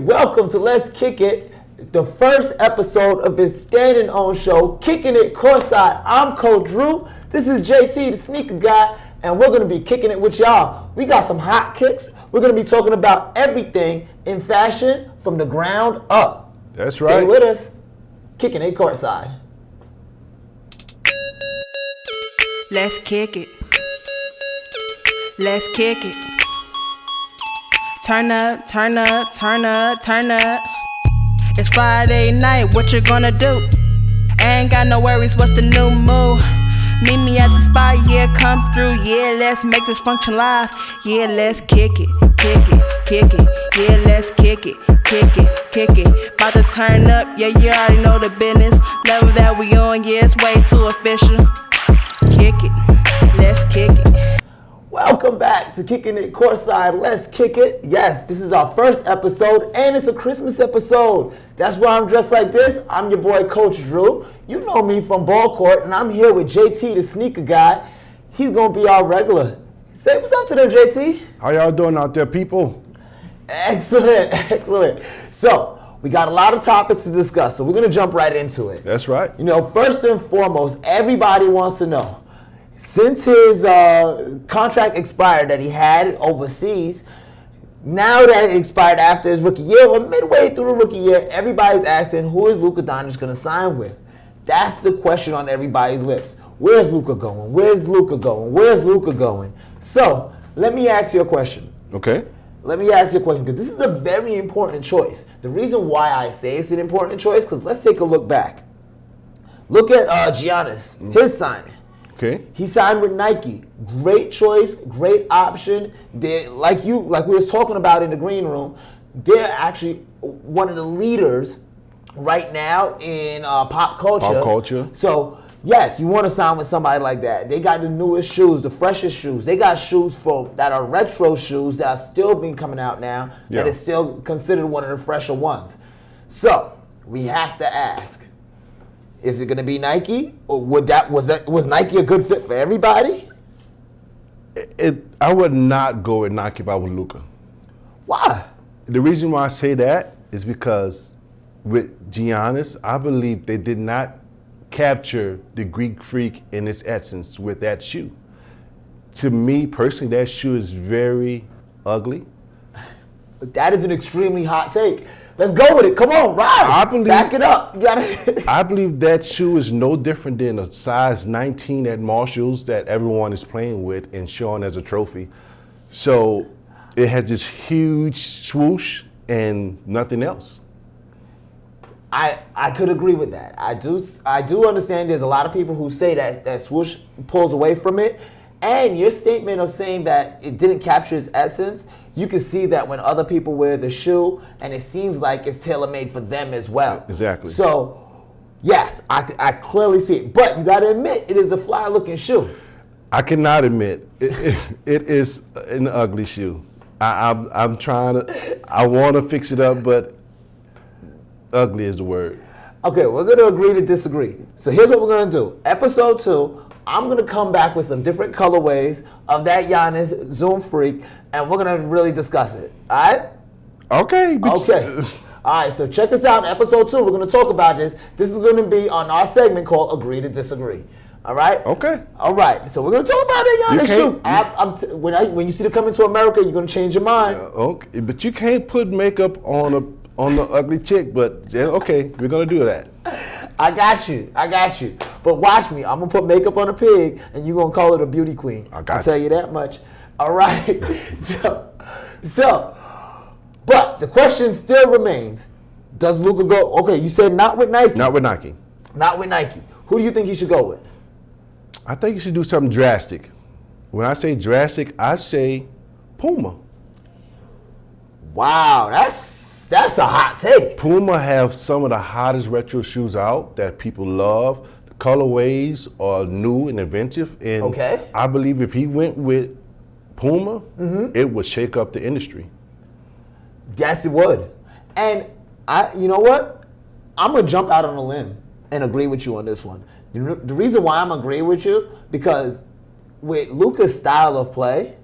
welcome to Let's Kick It, the first episode of his standing on show, Kicking It Courtside. I'm Coach Drew. This is JT, the sneaker guy, and we're going to be kicking it with y'all. We got some hot kicks. We're going to be talking about everything in fashion from the ground up. That's right. Stay with us. Kicking It Courtside. Let's kick it. Let's kick it. Turn up, turn up, turn up, turn up. It's Friday night, what you gonna do? Ain't got no worries, what's the new move? Meet me at the spot, yeah, come through. Yeah, let's make this function live. Yeah, let's kick it, kick it, kick it. Yeah, let's kick it, kick it, kick it. About to turn up, yeah, you already know the business. Level that we on, yeah, it's way too official. Kick it, let's kick it. Welcome back to Kicking It Courtside. Let's kick it. Yes, this is our first episode, and it's a Christmas episode. That's why I'm dressed like this. I'm your boy, Coach Drew. You know me from Ball Court, and I'm here with JT, the sneaker guy. He's going to be our regular. Say what's up to them, JT. How y'all doing out there, people? Excellent, excellent. So, we got a lot of topics to discuss, so we're going to jump right into it. That's right. You know, first and foremost, everybody wants to know, since his contract expired that he had overseas, now that it expired after his rookie year or midway through the rookie year, everybody's asking, who is Luka Doncic going to sign with? That's the question on everybody's lips. Where's Luka going? Where's Luka going? Where's Luka going? So, let me ask you a question. Okay. Let me ask you a question, because this is a very important choice. The reason why I say it's an important choice, because let's take a look back. Look at Giannis, his signing. Okay. He signed with Nike. Great choice, great option. Like we was talking about in the green room, they're actually one of the leaders right now in pop culture. Pop culture. So, yes, you want to sign with somebody like that. They got the newest shoes, the freshest shoes. They got shoes that are retro shoes that are still being coming out now, that is still considered one of the fresher ones. So, we have to ask, is it going to be Nike, or was Nike a good fit for everybody? I would not go with Nike if I was Luka. Why? The reason why I say that is because with Giannis, I believe they did not capture the Greek freak in its essence with that shoe. To me personally, that shoe is very ugly. That is an extremely hot take. Let's go with it. Come on, ride. Back it up. You gotta I believe that shoe is no different than a size 19 at Marshalls that everyone is playing with and showing as a trophy. So it has this huge swoosh and nothing else. I could agree with that. I do understand there's a lot of people who say that swoosh pulls away from it. And your statement of saying that it didn't capture its essence, you can see that when other people wear the shoe, and it seems like it's tailor-made for them as well. Exactly. So, yes, I clearly see it. But you got to admit, it is a fly-looking shoe. I cannot admit, it is an ugly shoe. I'm trying to, I want to fix it up, but ugly is the word. Okay, we're going to agree to disagree. So here's what we're going to do. Episode 2, I'm going to come back with some different colorways of that Giannis Zoom Freak, and we're going to really discuss it. All right? Okay. Okay. All right, so check us out in episode 2. We're going to talk about this. This is going to be on our segment called Agree to Disagree. All right? Okay. All right, so we're going to talk about that Giannis shoe. When you see it coming to America, you're going to change your mind. Okay, but you can't put makeup on the ugly chick, but okay, we're going to do that. I got you. But watch me. I'm going to put makeup on a pig, and you're going to call it a beauty queen. I'll tell you that much. All right? But the question still remains, does Luka go? Okay, you said not with Nike. Not with Nike. Not with Nike. Who do you think he should go with? I think you should do something drastic. When I say drastic, I say Puma. Wow, that's a hot take. Puma have some of the hottest retro shoes out that people love. The colorways are new and inventive. And I believe if he went with Puma, it would shake up the industry. Yes, it would. And you know what? I'm going to jump out on a limb and agree with you on this one. The reason why I'm agreeing with you, because with Luka's style of play,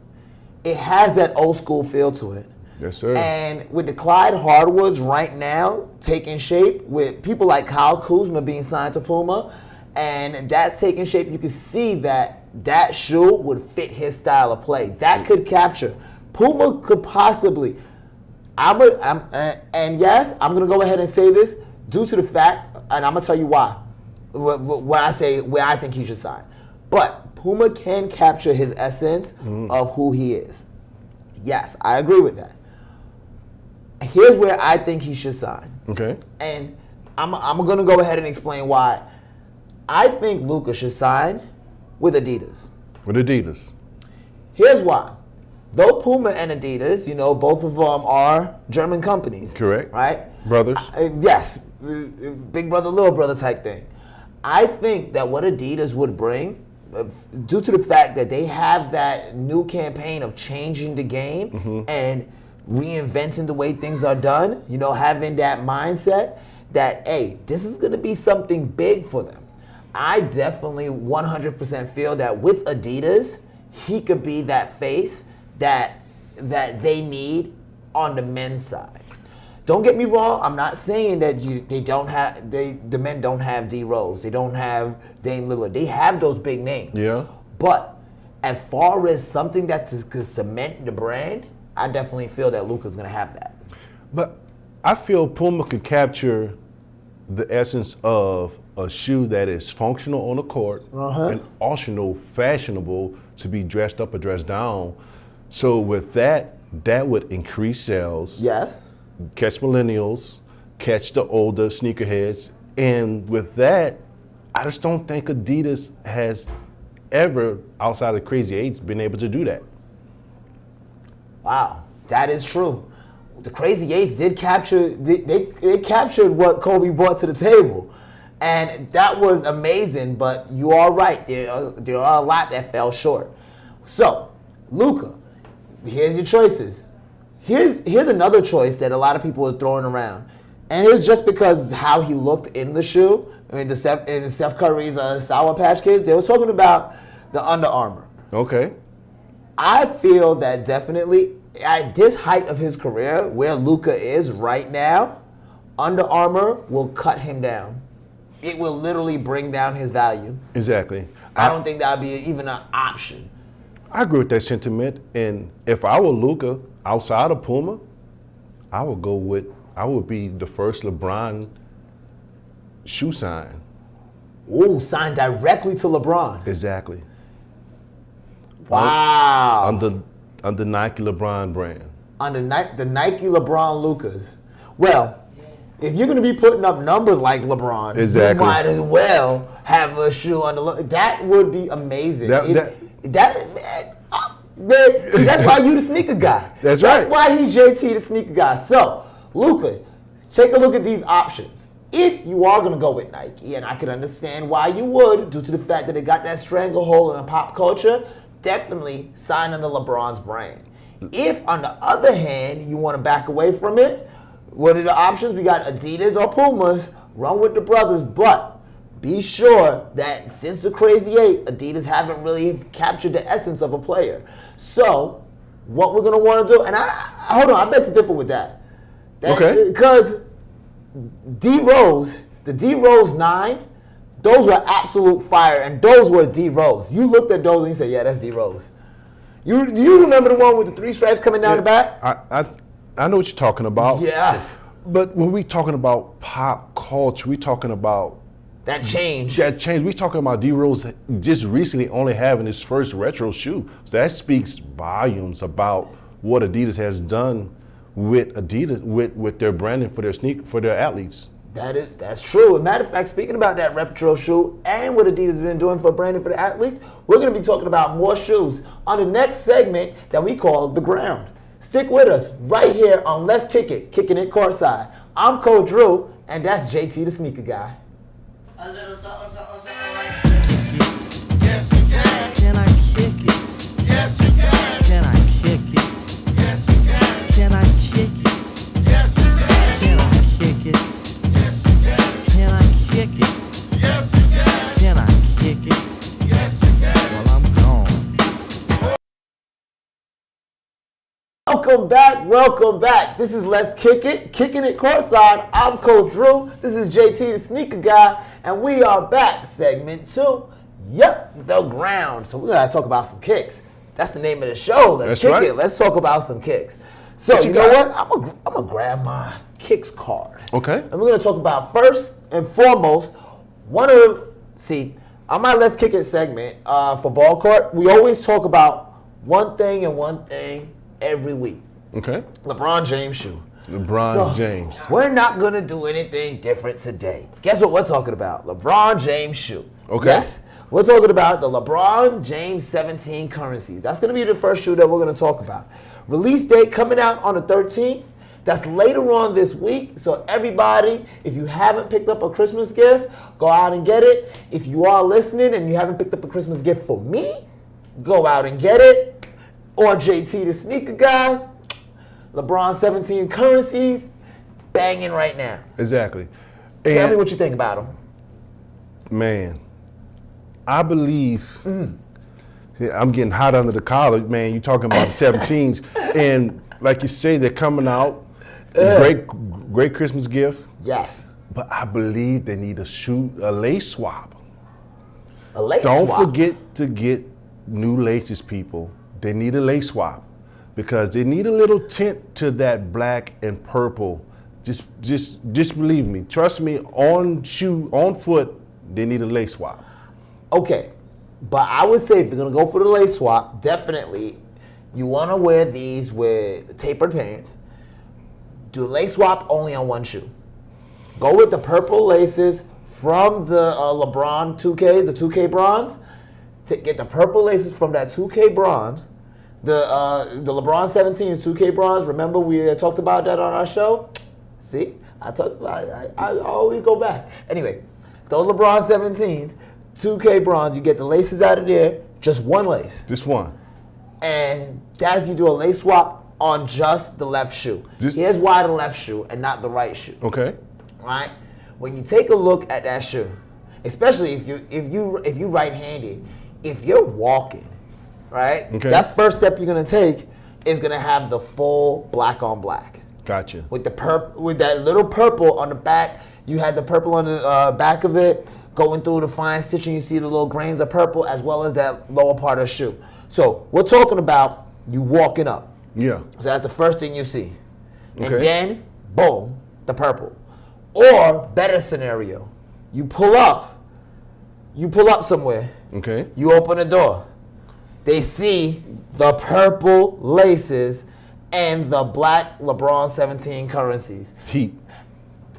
it has that old school feel to it. Yes, sir. And with the Clyde hardwoods right now taking shape, with people like Kyle Kuzma being signed to Puma, and that's taking shape, you can see that that shoe would fit his style of play. That could capture. Puma could possibly. And yes, I'm gonna go ahead and say this due to the fact, and I'm gonna tell you why. When I say where I think he should sign, but Puma can capture his essence of who he is. Yes, I agree with that. Here's where I think he should sign. Okay. And I'm going to go ahead and explain why. I think Luka should sign with Adidas. With Adidas. Here's why. Though Puma and Adidas, you know, both of them are German companies. Correct. Right? Brothers. Yes. Big brother, little brother type thing. I think that what Adidas would bring, due to the fact that they have that new campaign of changing the game and reinventing the way things are done, you know, having that mindset that, hey, this is going to be something big for them. I definitely 100% feel that with Adidas, he could be that face that they need on the men's side. Don't get me wrong, I'm not saying that the men don't have D Rose, they don't have Dame Lillard. They have those big names. Yeah. But as far as something that could cement the brand, I definitely feel that Luka's going to have that. But I feel Puma could capture the essence of a shoe that is functional on the court and also fashionable to be dressed up or dressed down. So with that would increase sales. Yes. Catch millennials, catch the older sneakerheads. And with that, I just don't think Adidas has ever, outside of Crazy Eights, been able to do that. Wow, that is true. The Crazy Eights did capture, they captured what Kobe brought to the table. And that was amazing, but you are right. There are a lot that fell short. So, Luka, here's your choices. Here's another choice that a lot of people are throwing around. And it's just because how he looked in the shoe. I mean, in Steph Curry's Sour Patch Kids, they were talking about the Under Armour. Okay. I feel that definitely at this height of his career, where Luka is right now, Under Armour will cut him down. It will literally bring down his value. Exactly. I don't think that would be even an option. I agree with that sentiment. And if I were Luka outside of Puma, I would be the first LeBron shoe sign. Ooh, signed directly to LeBron. Exactly. Wow. Under Nike LeBron brand. Under the Nike LeBron Lukas. Well, if you're going to be putting up numbers like LeBron, exactly, you might as well have a shoe under. That would be amazing. Man, see, that's why you the sneaker guy. That's right. That's why he's JT the sneaker guy. So, Luka, take a look at these options. If you are going to go with Nike, and I can understand why you would, due to the fact that it got that stranglehold in pop culture, definitely sign under LeBron's brand. If, on the other hand, you want to back away from it, what are the options? We got Adidas or Pumas. Run with the brothers, but be sure that since the Crazy Eight, Adidas haven't really captured the essence of a player. So, what we're going to want to do, and hold on, I bet to differ with that. Okay. Because D Rose, the D Rose 9, those were absolute fire, and those were D Rose. You looked at those and you said, yeah, that's D Rose. You remember the one with the 3 stripes coming down the back? I know what you're talking about. Yes. But when we talking about pop culture, we talking about that change. We talking about D Rose just recently only having his first retro shoe. So that speaks volumes about what Adidas has done with Adidas, with their branding for their athletes. That's true. As a matter of fact, speaking about that retro shoe and what Adidas has been doing for branding for the athlete, we're going to be talking about more shoes on the next segment that we call The Ground. Stick with us right here on Let's Kick It, Kicking It Courtside. I'm Code Drew, and that's JT the Sneaker Guy. A little something, something, something like that. Yes, you can. Can I kick it? Yes, you can. Can I kick it? Yes, you can. Can I kick it? Yes, you can. Can I kick it? Yes, you can. Can I kick it? Yes, you can. Can I kick it? Yes, you can. Well, I'm gone. Welcome back, welcome back. This is Let's Kick It, kicking it courtside. I'm Coach Drew. This is JT, the sneaker guy, and we are back. Segment 2. Yep, the ground. So we're gonna talk about some kicks. That's the name of the show. Let's kick it. Let's talk about some kicks. So you know what? I'm gonna grab my kicks card. Okay. And we're gonna talk about first and foremost on my Let's Kick It segment for Ball Court, we always talk about one thing every week. Okay. LeBron James shoe. LeBron James. We're not going to do anything different today. Guess what we're talking about? LeBron James shoe. Okay. Yes. We're talking about the LeBron James 17 currencies. That's going to be the first shoe that we're going to talk about. Release date coming out on the 13th. That's later on this week. So everybody, if you haven't picked up a Christmas gift, go out and get it. If you are listening and you haven't picked up a Christmas gift for me, go out and get it. Or JT the sneaker guy. LeBron 17 currencies, banging right now. Exactly. Tell me what you think about them. Man, I believe I'm getting hot under the collar, man. You talking about the 17s. And like you say, they're coming out. Great Christmas gift. Yes. But I believe they need a lace swap. A lace Don't swap. forget to get new laces, people. They need a lace swap because they need a little tint to that black and purple. Just believe me. Trust me. On foot, they need a lace swap. Okay, but I would say if you're gonna go for the lace swap, definitely you want to wear these with tapered pants. Do a lace swap only on one shoe. Go with the purple laces from the LeBron 2Ks, the 2K bronze. Get the purple laces from that 2K bronze. The LeBron 17 is 2K bronze. Remember we talked about that on our show? See, I talked about it. I always go back. Anyway, those LeBron 17s, 2K bronze, you get the laces out of there, just one lace. Just one. And that's you do a lace swap on just the left shoe. Here's why the left shoe and not the right shoe. Okay. Right? When you take a look at that shoe, especially if you right-handed, if you're walking, right? Okay. That first step you're gonna take is gonna have the full black on black. Gotcha. With that little purple on the back, you had the purple on the back of it, going through the fine stitching, you see the little grains of purple as well as that lower part of the shoe. So we're talking about you walking up. Yeah. So that's the first thing you see. And Okay. then, boom, the purple. Or, better scenario, you pull up somewhere, Okay. you open the door, they see the purple laces and the black LeBron 17 currencies. Heat.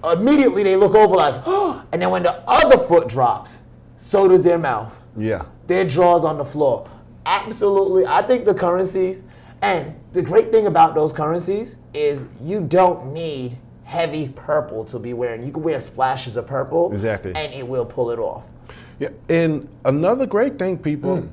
Immediately they look over like, oh, and then when the other foot drops, so does their mouth. Yeah. Their jaw's on the floor. Absolutely. I think the currencies, and the great thing about those currencies is you don't need heavy purple to be wearing. You can wear splashes of purple. Exactly. And it will pull it off. Yeah. And another great thing, people,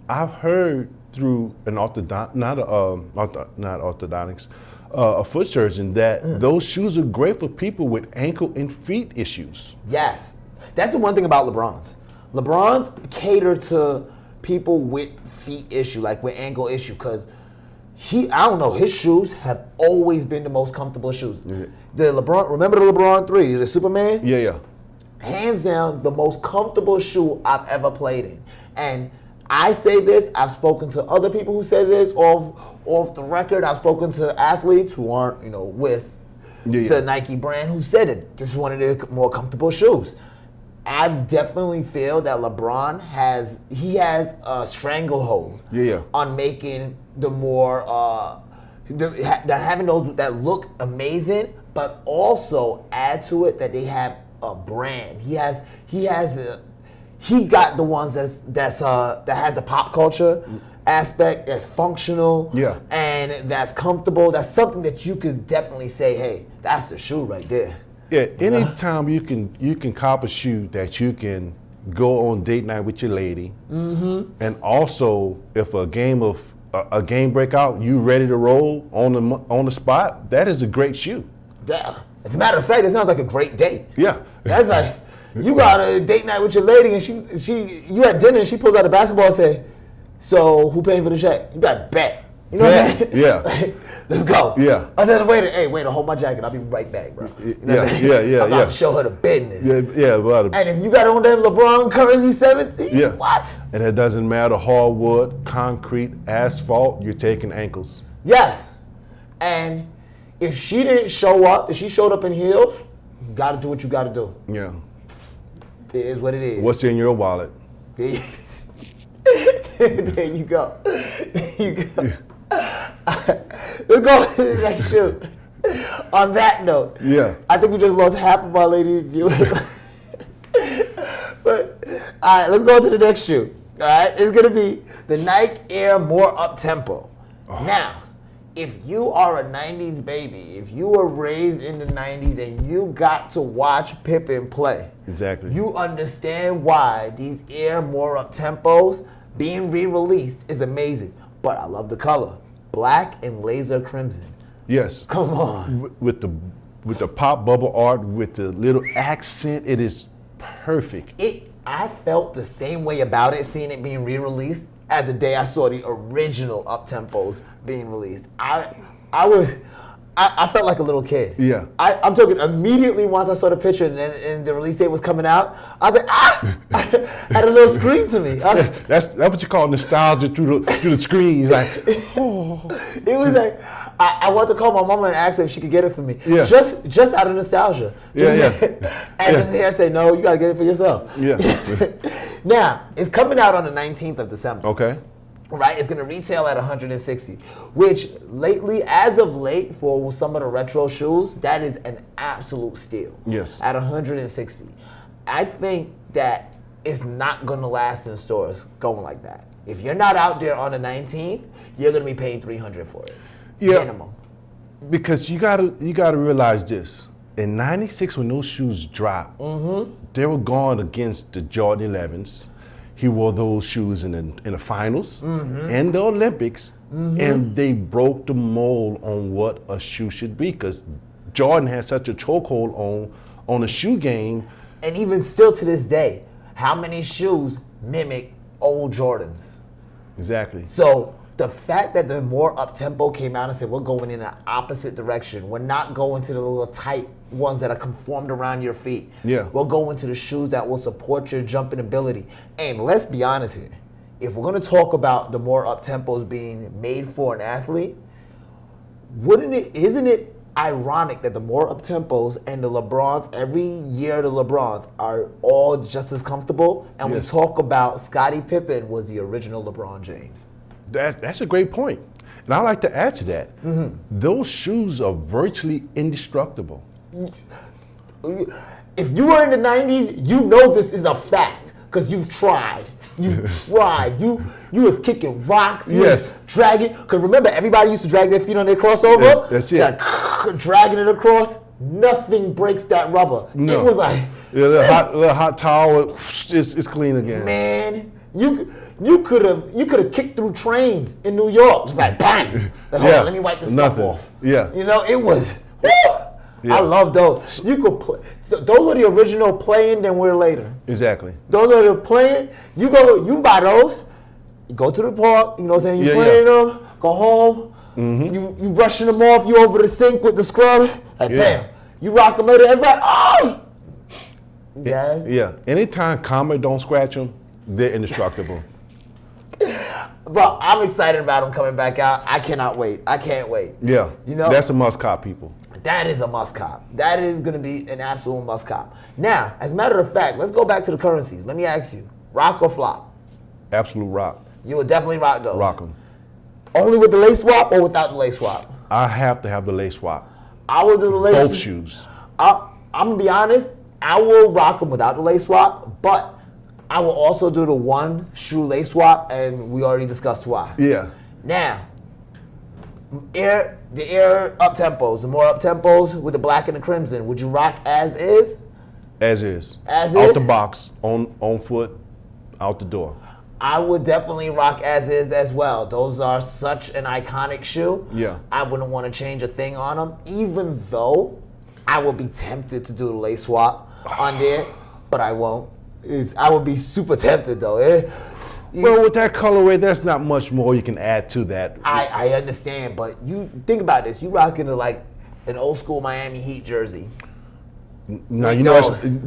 I've heard through an orthodontics, a foot surgeon, that those shoes are great for people with ankle and feet issues. Yes. That's the one thing about LeBron's. LeBron's cater to people with feet issue, like with ankle issue, because I don't know, his shoes have always been the most comfortable shoes. Yeah. The LeBron, remember the LeBron 3, the Superman? Yeah. Hands down, the most comfortable shoe I've ever played in. And I say this, I've spoken to other people who say this off the record. I've spoken to athletes who aren't, with the Nike brand who said it. This is one of their more comfortable shoes. I definitely feel that LeBron has a stranglehold on making the more having those that look amazing, but also add to it that they have a brand. He got the ones that has the pop culture aspect, that's functional, and that's comfortable. That's something that you could definitely say, hey, that's the shoe right there. Yeah, anytime you can cop a shoe that you can go on date night with your lady, and also if a game break out, you ready to roll on the spot. That is a great shoe. As a matter of fact, it sounds like a great date. Yeah, that's like you got a date night with your lady, and you at dinner, and she pulls out a basketball and say, "So who paying for the check?" You got bet. You know what I'm saying? Yeah. Like, let's go. Yeah. I said, wait, hold my jacket. I'll be right back, bro. You know what I'm saying? Yeah. I'm about to show her the business. Yeah. Well, And if you got on them LeBron currency 17, Yeah. what? and it doesn't matter hardwood, concrete, asphalt. You're taking ankles. Yes. And if she didn't show up, if she showed up in heels, you got to do what you got to do. Yeah. It is what it is. What's in your wallet? There you go. There you go. Let's go to the next shoe. On that note, I think we just lost half of our ladies viewers. But all right, let's go to the next shoe. All right, it's gonna be the Nike Air More Uptempo. Now, if you are a 90s baby, if you were raised in the 90s and you got to watch Pippen play, Exactly. you understand why these Air More Uptempos being re-released is amazing. But I love the color. Black and laser crimson. Yes. Come on. With the pop bubble art, with the little accent, it is perfect. I felt the same way about it, seeing it being re-released, as the day I saw the original Uptempos being released. I felt like a little kid. Yeah. I'm talking immediately once I saw the picture and the release date was coming out, I was like, ah! I had a little scream to me. I was like, That's what you call nostalgia through the screens. Like, oh. It was like, I wanted to call my mama and ask her if she could get it for me. Yeah. Just out of nostalgia. Yeah. And just hear her say, no, you got to get it for yourself. Yeah. Now, it's coming out on the 19th of December. Okay. Right, it's going to retail at 160, which as of late, for some of the retro shoes, that is an absolute steal. Yes. At 160. I think that it's not going to last in stores going like that. If you're not out there on the 19th, you're going to be paying $300 for it. Yeah. Minimum. Because you gotta realize this. In '96, when those shoes dropped, they were going against the Jordan 11s. He wore those shoes in the finals and the Olympics, and they broke the mold on what a shoe should be. Because Jordan had such a chokehold on the shoe game. And even still to this day, how many shoes mimic old Jordans? Exactly. So the fact that the More Uptempo came out and said, we're going in an opposite direction. We're not going to the little tight ones that are conformed around your feet. Yeah. We're going to the shoes that will support your jumping ability. And let's be honest here. If we're going to talk about the More Uptempos being made for an athlete, isn't it ironic that the More Uptempos and the LeBrons, every year the LeBrons are all just as comfortable? And we Yes. talk about Scottie Pippen was the original LeBron James. That's a great point. And I like to add to that. Those shoes are virtually indestructible. If you were in the 90s, you know this is a fact because you've tried. You tried. You was kicking rocks. You Yes. was dragging. Because remember, everybody used to drag their feet on their crossover. Yes, that's it. Like, dragging it across. Nothing breaks that rubber. No. It was like, Yeah, little hot towel, it's clean again. man, you could have kicked through trains in New York. Just like bang. Like, hold on, let me wipe this stuff Nothing. off. Yeah. You know, it was. Woo! Yeah. I love those. You could play. So those were the original playing, then we're later. Exactly. Those are the playing. You buy those. You go to the park. You know what I'm saying? You Yeah, playing them. Go home. You brushing them off. You over the sink with the scrub. Like Yeah. damn. You rock them later. Everybody. Oh. Yeah. Yeah. Anytime Comet don't scratch them, they're indestructible. Bro, I'm excited about them coming back out. I cannot wait. I can't wait. Yeah. You know. That's a must cop, people. That is a must cop. That is going to be an absolute must cop. Now, as a matter of fact, let's go back to the currencies. Let me ask you, rock or flop? Absolute rock. You would definitely rock those. Rock them. Only with the lace swap or without the lace swap? I have to have the lace swap. I will do the lace. Both shoes. I'm going to be honest. I will rock them without the lace swap, but I will also do the one shoe lace swap, and we already discussed why. Yeah. Now, the Air Uptempos, the More Uptempos with the black and the crimson, would you rock as is? As is. As Out is? the box, on foot, out the door. I would definitely rock as is as well. Those are such an iconic shoe. Yeah. I wouldn't want to change a thing on them, even though I would be tempted to do the lace swap on there, but I won't. I would be super tempted though. Well, with that colorway, there's not much more you can add to that. I understand, but you think about this. You rocking like an old school Miami Heat jersey. No, you know,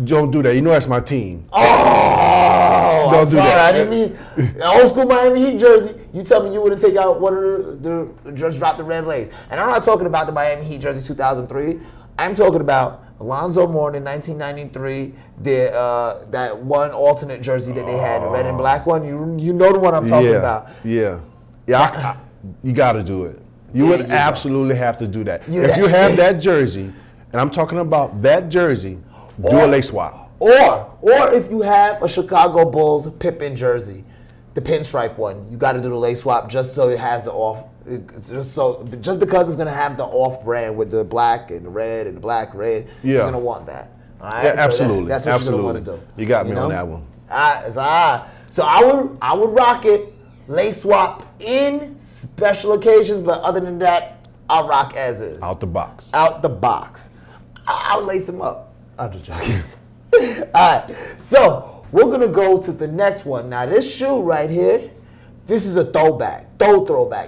don't do that. You know that's my team. Oh, Don't I'm do sorry. that. I didn't mean an old school Miami Heat jersey. You tell me you wouldn't take out one of the just drop the red lace. And I'm not talking about the Miami Heat jersey 2003. I'm talking about Alonzo Mourning 1993. That one alternate jersey that they had, the red and black one. You know the one I'm talking about. Yeah. You got to do it. You Yeah, would you do. absolutely have to do that. Yeah. If you have that jersey, and I'm talking about that jersey, do a lace swap. Or if you have a Chicago Bulls Pippen jersey, the pinstripe one, you got to do the lace swap just so it has the off. Just because it's gonna have the off brand with the black and the red and the black red, you're gonna want that. All right? Yeah, So absolutely. That's what Absolutely. you're gonna want to do. You got me know? on that one. So I would rock it lace swap in special occasions, but other than that, I'll rock as is. Out the box. Out the box. I'll lace them up. I'm just joking. All right, so we're gonna go to the next one. Now this shoe right here, this is a throwback.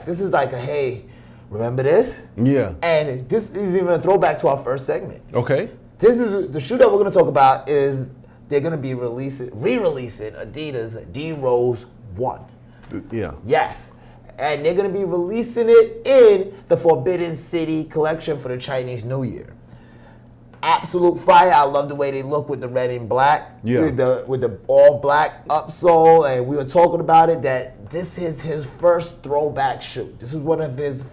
This is like a hey, remember this? Yeah. And this is even a throwback to our first segment. Okay. This is the shoe that we're gonna talk about. Is they're gonna be re-releasing Adidas D Rose 1. Yeah. Yes. And they're going to be releasing it in the Forbidden City collection for the Chinese New Year. Absolute fire. I love the way they look with the red and black. Yeah. With the all black upsole. And we were talking about it that this is his first throwback shoe. This is one of his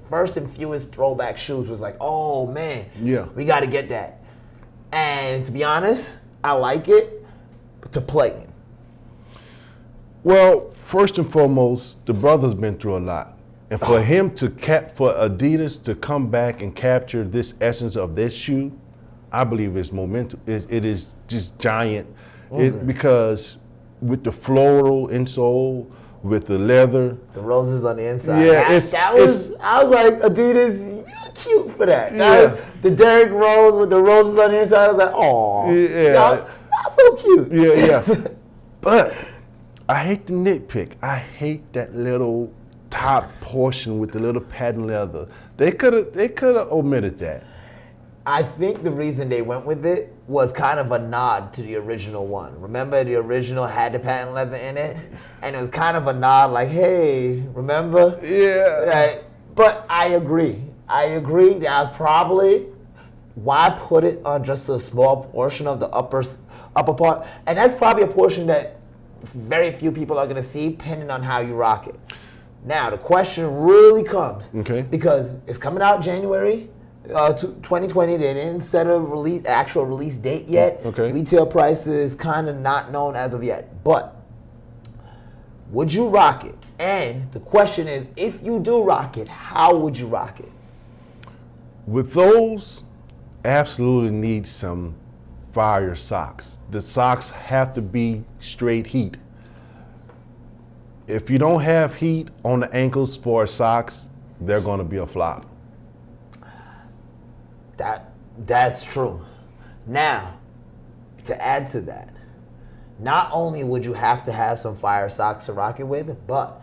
first and fewest throwback shoes. Was like, oh man, Yeah. we got to get that. And to be honest, I like it to play in. Well, first and foremost, the brother's been through a lot. And for him to for Adidas to come back and capture this essence of this shoe, I believe it's momentum. It is just giant. Because with the floral insole, with the leather. The roses on the inside. Yeah, I was like, Adidas, you're cute for that. Yeah. The Derrick Rose with the roses on the inside, I was like, oh, Yeah. that's so cute. Yeah. But I hate the nitpick. I hate that little top portion with the little patent leather. They could have omitted that. I think the reason they went with it was kind of a nod to the original one. Remember, the original had the patent leather in it, and it was kind of a nod, like, "Hey, remember?" Yeah. But I agree. That probably why put it on just a small portion of the upper part, and that's probably a portion that very few people are going to see, depending on how you rock it. Now, the question really comes, because it's coming out January 2020. They didn't set a actual release date yet. Okay. Retail price is kind of not known as of yet. But would you rock it? And the question is, if you do rock it, how would you rock it? With those, absolutely need some fire socks. The socks have to be straight heat. If you don't have heat on the ankles for socks, they're going to be a flop. That's true. Now, to add to that, not only would you have to have some fire socks to rock it with, but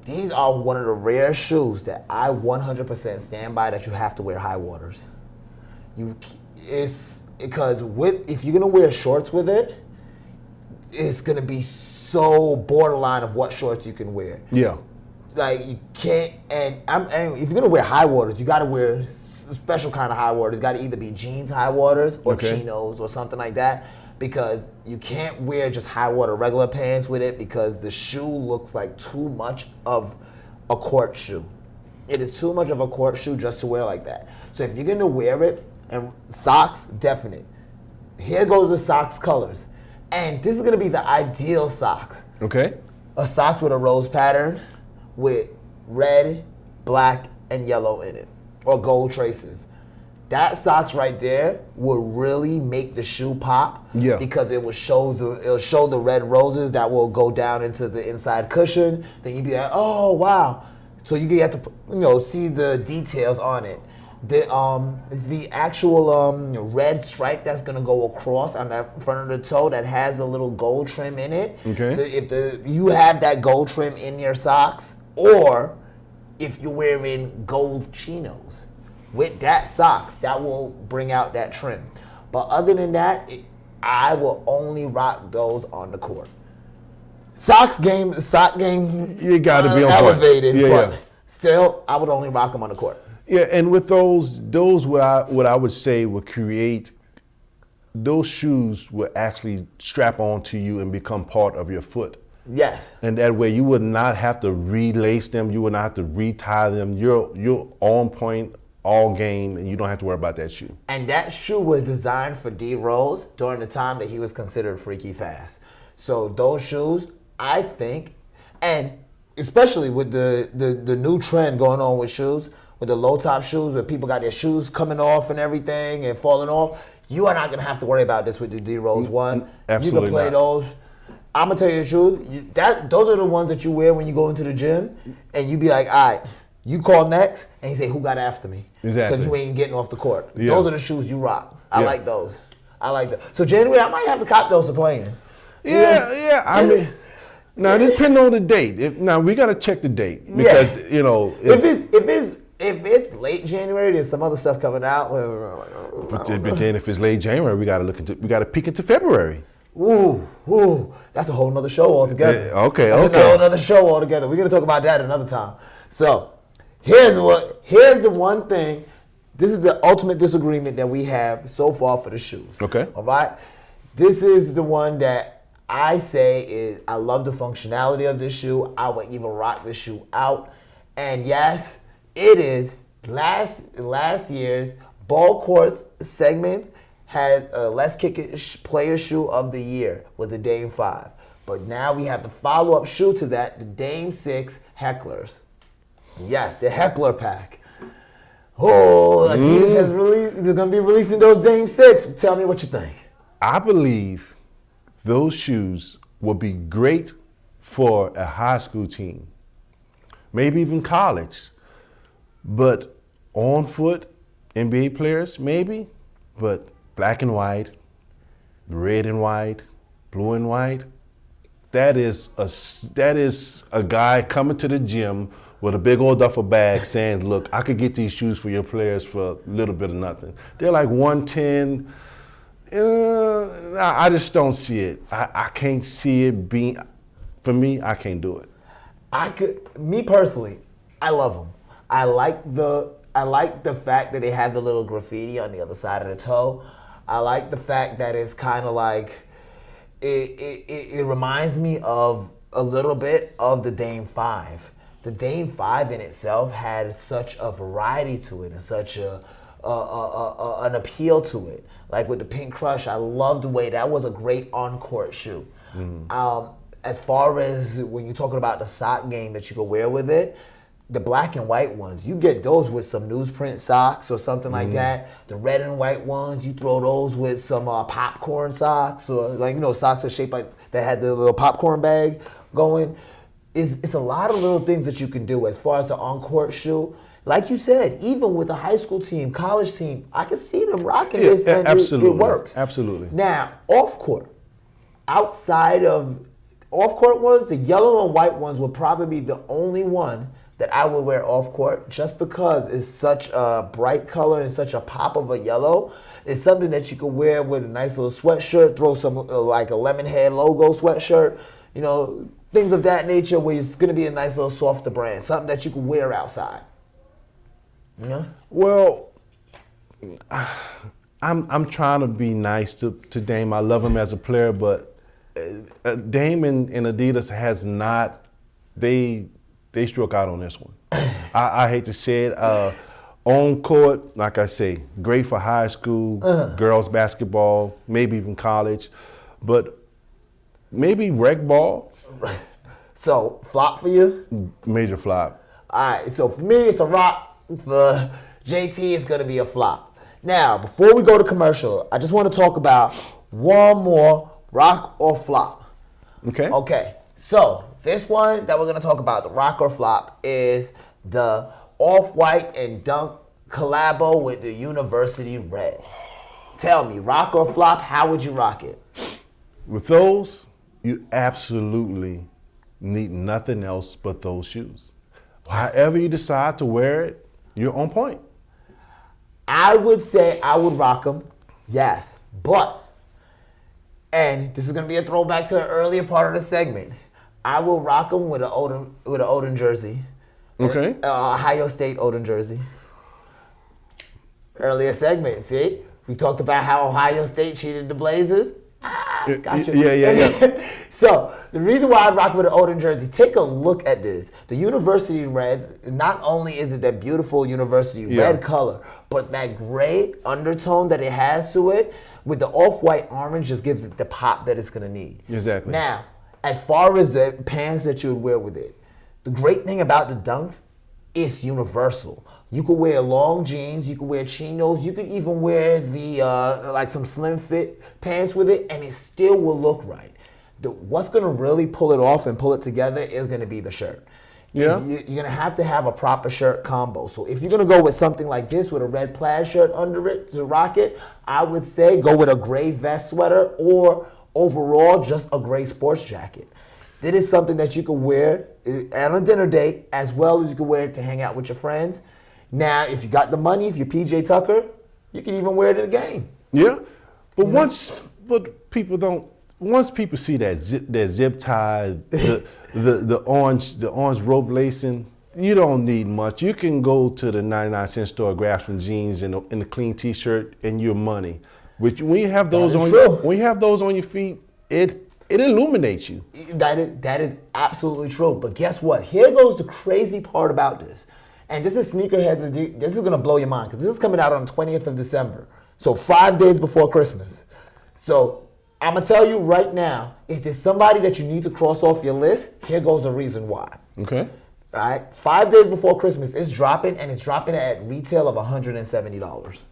these are one of the rare shoes that I 100% stand by that you have to wear high waters. Because if you're gonna wear shorts with it, it's gonna be so borderline of what shorts you can wear. Yeah. Like you can't, and if you're gonna wear high waters, you gotta wear a special kind of high waters. It's gotta either be jeans high waters or chinos or something like that, because you can't wear just high water regular pants with it, because the shoe looks like too much of a court shoe. It is too much of a court shoe just to wear like that. So if you're gonna wear it, and socks, definite. Here goes the socks colors. And this is gonna be the ideal socks. Okay. A socks with a rose pattern with red, black, and yellow in it, or gold traces. That socks right there will really make the shoe pop. Yeah. Because it'll show the red roses that will go down into the inside cushion. Then you'd be like, oh wow. So you get to see the details on it. The actual red stripe that's gonna go across on the front of the toe that has a little gold trim in it. Okay. If you have that gold trim in your socks, or if you're wearing gold chinos with that socks, that will bring out that trim. But other than that, I will only rock those on the court. Sock game, You gotta be on point. elevated, Yeah, but yeah. still, I would only rock them on the court. Yeah, and with those what I would say would create, those shoes will actually strap onto you and become part of your foot. Yes. And that way you would not have to relace them, you would not have to retie them. You're on point all game and you don't have to worry about that shoe. And that shoe was designed for D Rose during the time that he was considered freaky fast. So those shoes, I think, and especially with the new trend going on with shoes, with the low top shoes, where people got their shoes coming off and everything and falling off, you are not gonna have to worry about this with the D Rose one. Absolutely You can play not. those. I'm gonna tell you the truth. Those are the ones that you wear when you go into the gym, and you be like, all right, you call next, and you say, who got after me? Exactly. Because you ain't getting off the court. Yeah. Those are the shoes you rock. I Yeah. like those. I like that. So January, I might have to cop those to play in. Yeah. I mean, now it depends on the date. Now we gotta check the date because If it's late January, there's some other stuff coming out. But then if it's late January, we gotta peek into February. Ooh, that's a whole nother show altogether. Yeah, okay. That's a whole nother show altogether. We're gonna talk about that another time. So here's the one thing. This is the ultimate disagreement that we have so far for the shoes. Okay. All right. This is the one that I say is I love the functionality of this shoe. I would even rock this shoe out. And yes, it is last year's ball courts segment had Let's Kick It player shoe of the year with the Dame 5. But now we have the follow-up shoe to that, the Dame 6 Hecklers. Yes, the Heckler pack. Oh, Adidas has released, they're going to be releasing those Dame 6. Tell me what you think. I believe those shoes will be great for a high school team, maybe even college. But on foot, NBA players, maybe, but black and white, red and white, blue and white, that is a guy coming to the gym with a big old duffel bag saying, look, I could get these shoes for your players for a little bit of nothing. They're like 110. I just don't see it. I can't see it being, for me, I can't do it. Me personally, I love them. I like the fact that they have the little graffiti on the other side of the toe. I like the fact that it's kind of like, it reminds me of a little bit of the Dame 5. The Dame 5 in itself had such a variety to it and such an appeal to it. Like with the Pink Crush, I loved the way that was a great on-court shoe. As far as when you're talking about the sock game that you can wear with it, the black and white ones, you get those with some newsprint socks or something like that. The red and white ones, you throw those with some popcorn socks or socks that are shaped like that had the little popcorn bag going. It's a lot of little things that you can do as far as the on-court shoe. Like you said, even with a high school team, college team, I can see them rocking this and absolutely. it works. Absolutely. Now, off-court, outside of off-court ones, the yellow and white ones would probably be the only one that I would wear off-court just because it's such a bright color and such a pop of a yellow. It's something that you can wear with a nice little sweatshirt, throw some like a Lemonhead logo sweatshirt, things of that nature where it's going to be a nice little softer brand, something that you can wear outside. Well, I'm trying to be nice to Dame. I love him as a player, but Dame and Adidas has not, they struck out on this one. I hate to say it. On court, like I say, great for high school, girls basketball, maybe even college, but maybe rec ball. So, flop for you? Major flop. All right, so for me, it's a rock. For JT, it's going to be a flop. Now, before we go to commercial, I just want to talk about one more rock or flop. Okay. Okay, so this one that we're going to talk about, the rock or flop, is the off-white and dunk collabo with the University Red. Tell me, rock or flop, how would you rock it? With those, you absolutely need nothing else but those shoes. However you decide to wear it, you're on point. I would say I would rock them, yes. But, and this is going to be a throwback to an earlier part of the segment, I will rock them with an Odin jersey. Okay. Ohio State Odin jersey. Earlier segment, see? We talked about how Ohio State cheated the Blazers. Gotcha. Yeah. So, the reason why I rock with an Odin jersey, take a look at this. The University Reds, not only is it that beautiful University Red color, but that gray undertone that it has to it with the off-white orange just gives it the pop that it's going to need. Exactly. Now, as far as the pants that you would wear with it, the great thing about the Dunks, it's universal. You could wear long jeans, you could wear chinos, you could even wear the like some slim fit pants with it, and it still will look right. What's gonna really pull it off and pull it together is gonna be the shirt. Yeah. You're gonna have to have a proper shirt combo. So if you're gonna go with something like this with a red plaid shirt under it to rock it, I would say go with a gray vest sweater or overall just a gray sports jacket. It is something that you can wear on a dinner date as well as you can wear it to hang out with your friends. Now, if you got the money, if you're PJ Tucker, you can even wear it in a game. Yeah, but once people see that zip tie, the orange rope lacing, you don't need much. You can go to the 99-cent store, grab some jeans and a clean T-shirt, and your money. Which when you have those on your feet, it illuminates you. That is absolutely true. But guess what? Here goes the crazy part about this. And this is Sneakerheads. This is going to blow your mind because this is coming out on the 20th of December. So 5 days before Christmas. So I'm going to tell you right now, if there's somebody that you need to cross off your list, here goes a reason why. Okay. All right? 5 days before Christmas, it's dropping, and it's dropping at retail of $170.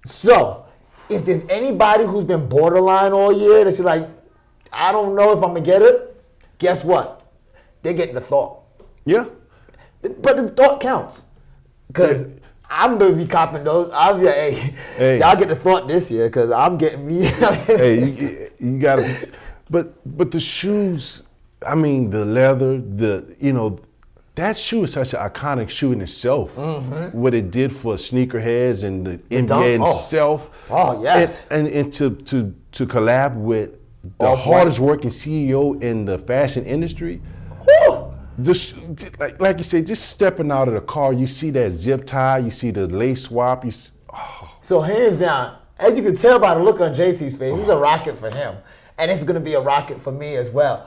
So if there's anybody who's been borderline all year that you're like, I don't know if I'm going to get it, guess what? They're getting the thought. Yeah. But the thought counts. Because I'm going to be copping those. I'll be like, hey, y'all get the thought this year because I'm getting me. Hey, you got to. But the shoes, I mean, the leather, that shoe is such an iconic shoe in itself. Mm-hmm. What it did for sneakerheads and the NBA itself. Oh, yes. And to collab with the hardest working CEO in the fashion industry. Woo! Just like you said, just stepping out of the car, you see that zip tie, you see the lace swap. So hands down, as you can tell by the look on JT's face, it's a rocket for him, and it's gonna be a rocket for me as well.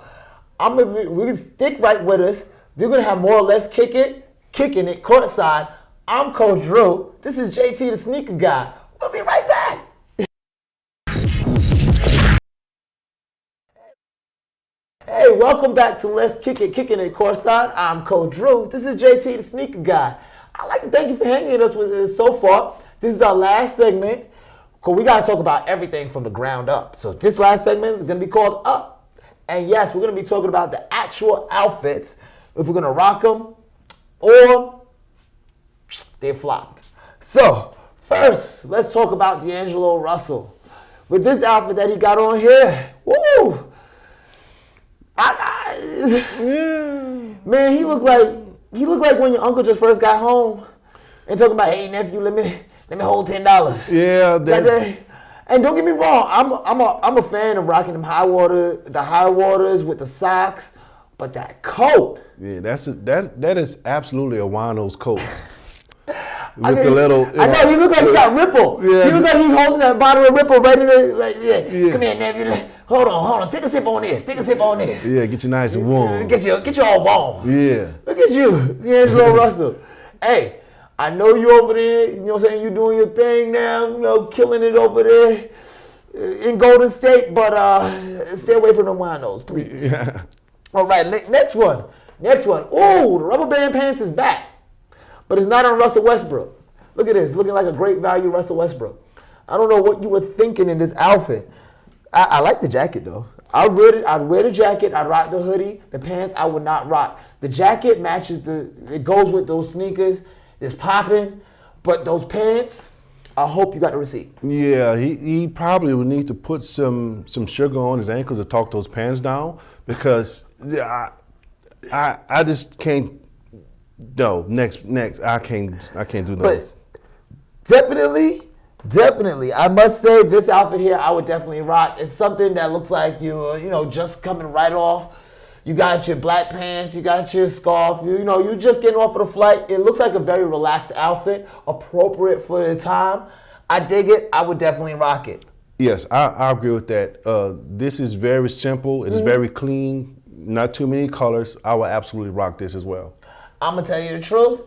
We can stick right with us. They're gonna have more or less kicking it courtside. I'm Coach Drew. This is JT, the sneaker guy. We'll be right back. Hey, welcome back to Let's Kick It, Kicking It Courtside. I'm Coach Drew. This is JT, the sneaker guy. I'd like to thank you for hanging with us so far. This is our last segment, because we got to talk about everything from the ground up. So this last segment is going to be called Up. And yes, we're going to be talking about the actual outfits, if we're going to rock them or they flopped. So first, let's talk about D'Angelo Russell. With this outfit that he got on here, woo! Man, he looked like when your uncle just first got home and talking about, hey nephew, let me hold $10. Yeah, and don't get me wrong, I'm a fan of rocking them high waters with the socks, but that coat. Yeah, that is absolutely a Wano's coat. I know, he looked like he got Ripple. Yeah. He looked like he's holding that bottle of Ripple ready to, come here, nephew. Hold on. Take a sip on this. Yeah, get you nice and warm. Get you all warm. Yeah. Look at you, D'Angelo Russell. Hey, I know you over there, you know what I'm saying, you doing your thing now, killing it over there in Golden State, but stay away from the winos, please. Yeah. All right, next one. Ooh, the rubber band pants is back. But it's not on Russell Westbrook. Look at this, looking like a great value Russell Westbrook. I don't know what you were thinking in this outfit. I like the jacket though. I'd wear the jacket, I'd rock the hoodie. The pants I would not rock. The jacket matches it goes with those sneakers. It's popping. But those pants, I hope you got the receipt. Yeah, he probably would need to put some sugar on his ankles to talk those pants down because I just can't. No, next I can't do those. But definitely, I must say this outfit here I would definitely rock. It's something that looks like you just coming right off. You got your black pants, you got your scarf, you just getting off of the flight. It looks like a very relaxed outfit, appropriate for the time. I dig it. I would definitely rock it. Yes, I agree with that. This is very simple. It is very clean. Not too many colors. I will absolutely rock this as well. I'm gonna tell you the truth.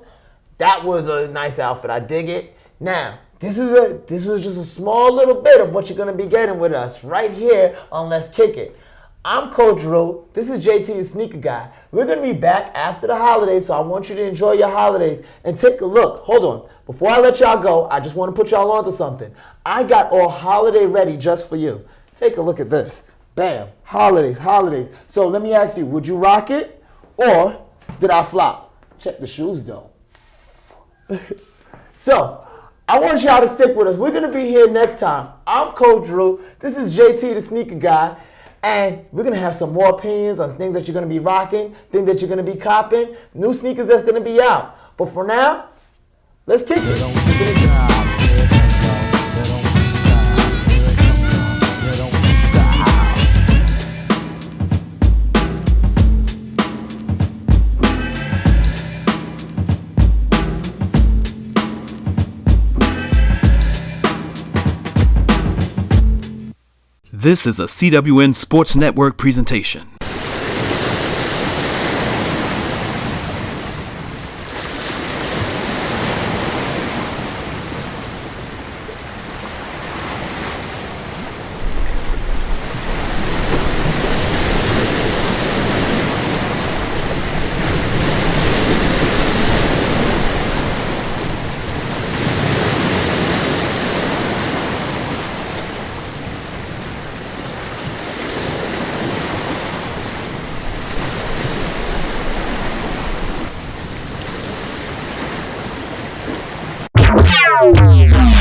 That was a nice outfit. I dig it. Now, this was just a small little bit of what you're gonna be getting with us right here on Let's Kick It. I'm Coach Drew. This is JT, the sneaker guy. We're gonna be back after the holidays, so I want you to enjoy your holidays and take a look. Hold on. Before I let y'all go, I just want to put y'all onto something. I got all holiday ready just for you. Take a look at this. Bam. Holidays. So let me ask you, would you rock it or did I flop? Check the shoes though. So, I want y'all to stick with us. We're going to be here next time. I'm Coach Drew. This is JT, the sneaker guy. And we're going to have some more opinions on things that you're going to be rocking, things that you're going to be copping, new sneakers that's going to be out. But for now, let's kick it. This is a CWN Sports Network presentation. Wow.